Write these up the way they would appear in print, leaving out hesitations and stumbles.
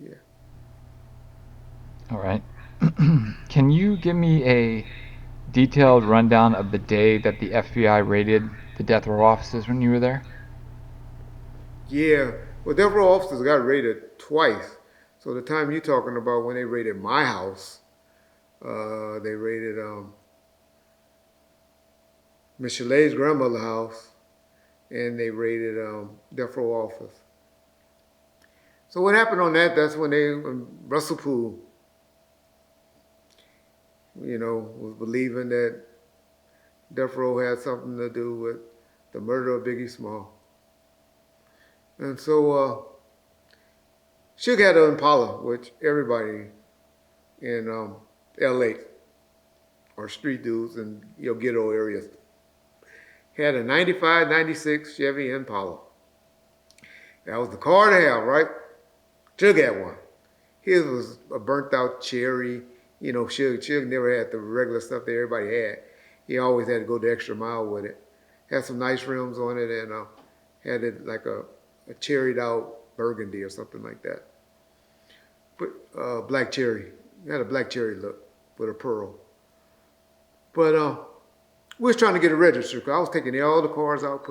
Yeah. All right. Can you give me a detailed rundown of the day that the FBI raided the death row offices when you were there? Yeah. Well, death row officers got raided twice. So the time you're talking about when they raided my house, they raided Michelet's grandmother's house, and they raided death row office. So what happened on that? That's when Russell Poole, was believing that death row had something to do with the murder of Biggie Small, and so Suge had an Impala, which everybody in L.A. or street dudes in ghetto areas had a 95, 96 Chevy Impala. That was the car to have, right? Suge had one. His was a burnt out cherry. Suge never had the regular stuff that everybody had. He always had to go the extra mile with it. Had some nice rims on it and had it like a cherried out burgundy or something like that. But black cherry. It had a black cherry look with a pearl. But we was trying to get it registered because I was taking all the cars out,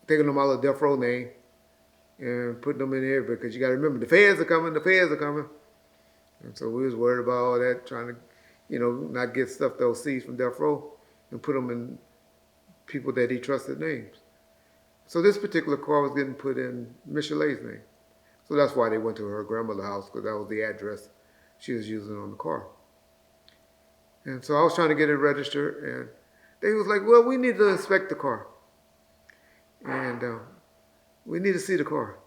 taking them out of the death row name and putting them in there because you got to remember the feds are coming, the feds are coming. And so we was worried about all that, trying to, not get stuff they'll seize from death row and put them in people that he trusted names. So this particular car was getting put in Michelet's name. So that's why they went to her grandmother's house because that was the address she was using on the car. And so I was trying to get it registered, and they was like, "Well, we need to inspect the car, and we need to see the car."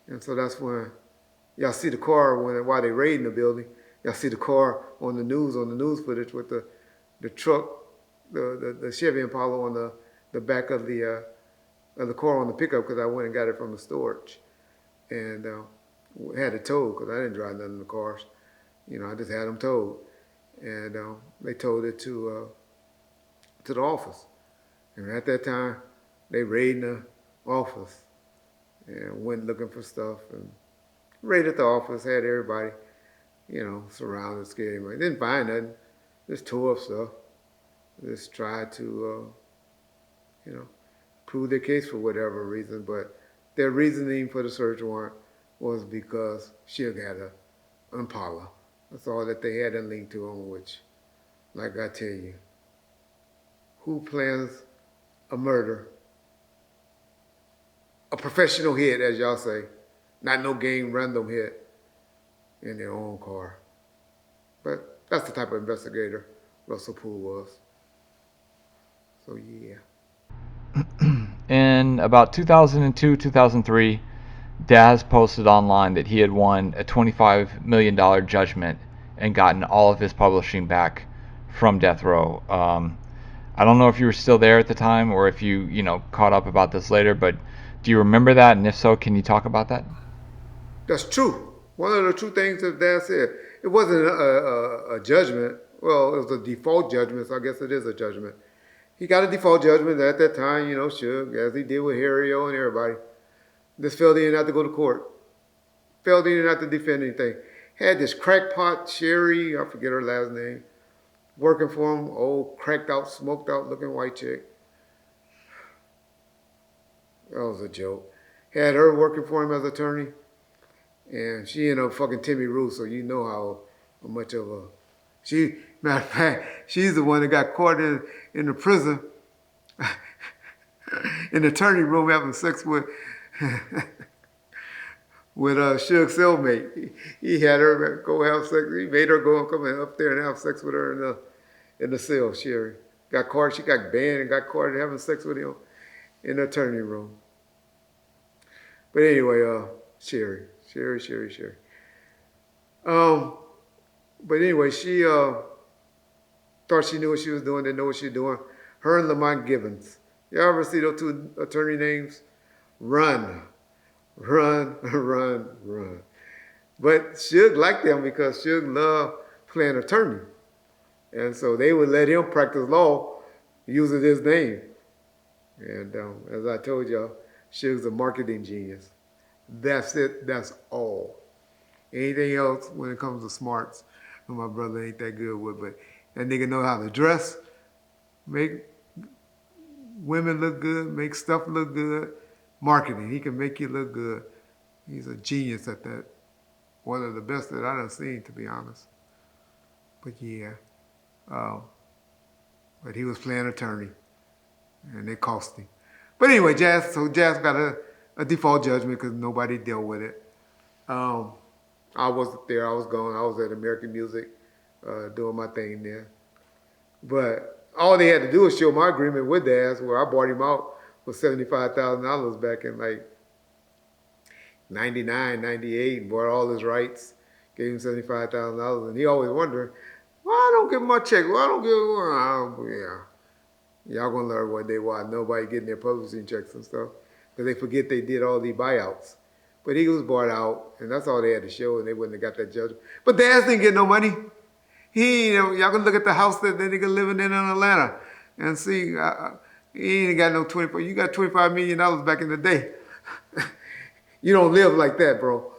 And so that's when y'all see the car while they raiding the building. Y'all see the car on the news footage with the truck, the Chevy Impala on the back of the car on the pickup because I went and got it from the storage and had it towed because I didn't drive none of the cars. I just had them towed, and they towed it to the office. And at that time, they raided the office and went looking for stuff and raided the office, had everybody, surrounded, scared everybody. Didn't find nothing, just tore up stuff. Just tried to, prove their case for whatever reason, but their reasoning for the search warrant was because Suge had a Impala. That's all that they had a link to on which, like I tell you, who plans a murder, a professional hit, as y'all say, not no game random hit in their own car. But that's the type of investigator Russell Poole was. So yeah. In about 2002, 2003, Daz posted online that he had won a $25 million judgment and gotten all of his publishing back from Death Row. I don't know if you were still there at the time or if you caught up about this later, but do you remember that? And if so, can you talk about that? That's true. One of the true things that Dad said. It wasn't a judgment. Well, it was a default judgment, so I guess it is a judgment. He got a default judgment at that time, Suge, as he did with Harry O and everybody. This fella didn't have to go to court. Fella didn't have to defend anything. Had this crackpot Sherry, I forget her last name, working for him, old cracked out, smoked out looking white chick. That was a joke. Had her working for him as attorney. And she ended up fucking Timmy Ruth, so you know how much of a matter of fact, she's the one that got caught in the prison in the attorney room having sex with with Suge Cellmate. He had her go have sex. He made her go and come up there and have sex with her in the cell. Sherry got caught. She got banned and got caught having sex with him in the attorney room. But anyway, Sherry. Um, but anyway, she thought she knew what she was doing, didn't know what she was doing. Her and Lamont Gibbons. Y'all ever see those two attorney names? Run, run. But Suge liked them because Suge loved playing attorney. And so they would let him practice law using his name. And as I told y'all, Suge's a marketing genius. That's it. That's all. Anything else when it comes to smarts, my brother ain't that good with. But that nigga know how to dress, make women look good, make stuff look good. Marketing, he can make you look good. He's a genius at that. One of the best that I done seen, to be honest. But yeah, um, but he was playing attorney, and it cost him. But anyway, Jazz got a default judgment because nobody dealt with it. Um, I wasn't there. I was gone. I was at American Music doing my thing there. But all they had to do was show my agreement with Daz, where I bought him out for $75,000 back in like 99, 98, and bought all his rights, gave him $75,000. And he always wondering, why I don't give him my check? Why I don't give him, yeah. Y'all gonna learn one day why nobody getting their publishing checks and stuff. Because they forget they did all the buyouts. But he was bought out, and that's all they had to show, and they wouldn't have got that judgment. But Daz didn't get no money. Y'all can look at the house that nigga living in Atlanta and see, he ain't got no 24, you got $25 million back in the day. You don't live like that, bro.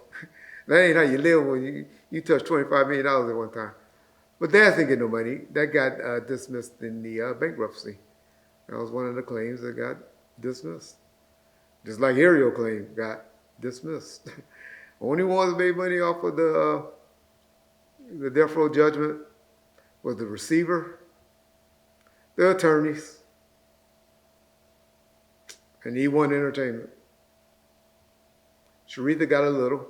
That ain't how you live when you touch $25 million at one time. But Daz didn't get no money. That got dismissed in the bankruptcy. That was one of the claims that got dismissed. Just like Ariel claim got dismissed. Only ones that made money off of the death row judgment was the receiver, the attorneys, and E1 Entertainment. Sharitha got a little,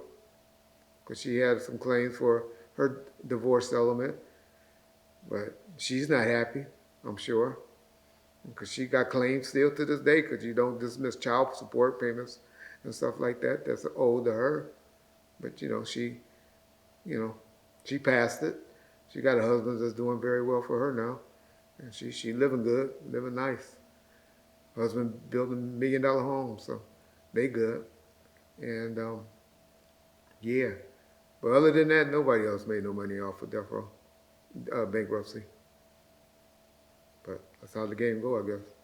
because she had some claims for her divorce settlement, but she's not happy, I'm sure, because she got claims still to this day, because you don't dismiss child support payments and stuff like that. That's owed to her. But she passed it. She got a husband that's doing very well for her now, and she living good, living nice. Husband building $1 million home, so they good. And yeah, but other than that, nobody else made no money off of death row bankruptcy. But that's how the game go, I guess.